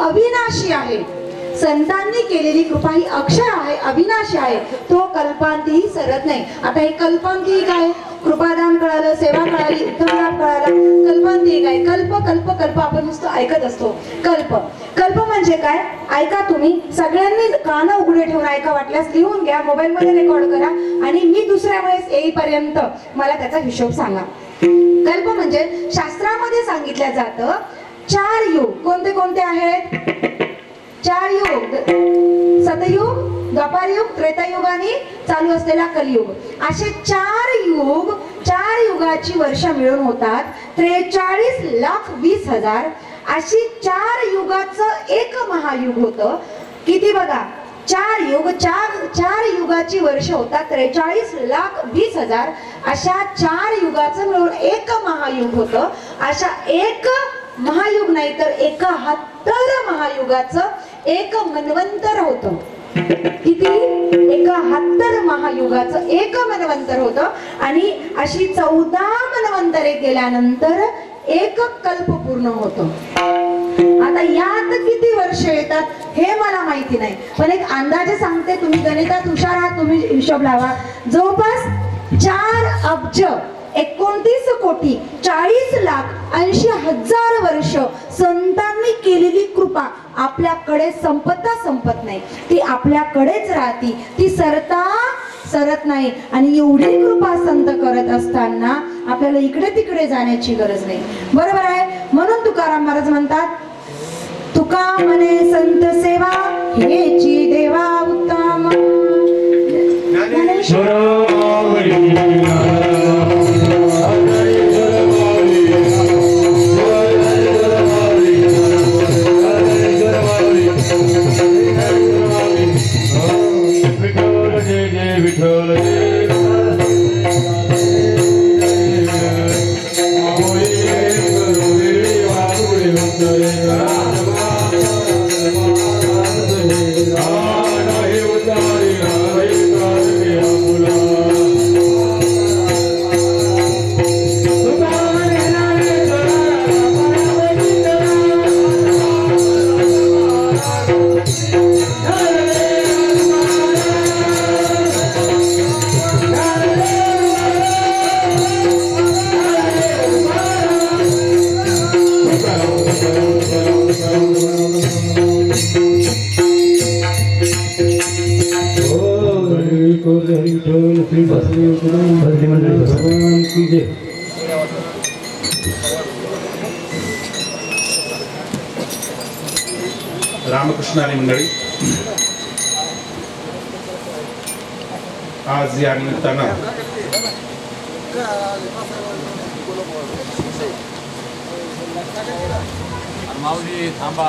अविनाशी आहे. संतांनी केलेली कृपा ही अक्षय आहे, अविनाशी आहे, तो कल्पांतीही सरत नाही. आता हे कल्पांती काय? कृपादान कळालं, सेवा कळाली, उत्तम लाभ कळाला. कल्पांती काय? कल्प कल्प कल्प आपण नुसतं ऐकत असतो. कल्प कल्प म्हणजे काय? ऐका तुम्ही सगळ्यांनी कानं उघडे ठेवून ऐका, वाटल्यास लिहून घ्या, मोबाईल मध्ये रेकॉर्ड करा आणि मी दुसऱ्या वेळेस येईपर्यंत मला त्याचा हिशोब सांगा. कल्प म्हणजे शास्त्रामध्ये सांगितलं जातं 4 युग. कोणते कोणते आहेत? 4 युग: सतयुग, द्वापारयुग, त्रेतायुग आणि चालू असलेला कलियुग. असे 4 युग, 4 युगाची वर्ष मिळून होतात 43,20,000. अशी 4 युगाचं एक महायुग होतं. किती बघा, 4 युग, 4 युगाची वर्ष होतात 43,20,000. अशा 4 युगाचं मिळून एक महायुग होतं. अशा एक महायुग नाही तर 71 महायुगाचं एक मनवंतर होतं. किती? 71 महायुगाचं एक मनवंतर होतं. आणि अशी 14 मनवंतरे गेल्यानंतर एक कल्प पूर्ण होतो. आता यात किती वर्ष येतात हे मला माहिती नाही, पण एक अंदाजे सांगते. तुम्ही गणितात हुशार आहात, तुम्ही हिशोब लावा. जवळपास 4,39,40,80,000 वर्ष संतांनी केलेली कृपा आपल्याकडे संपत नाही. ती आपल्याकडेच राहती, ती सरत नाही. आणि एवढी कृपा संत करत असताना आपल्याला इकडे तिकडे जाण्याची गरज नाही. बरोबर आहे. म्हणून तुकाराम महाराज म्हणतात, तुका म्हणे संत सेवा हेची देवा उत्तम. रामकृष्ण आणि मंडळी, आज या निमित्तानं माऊली थांबा.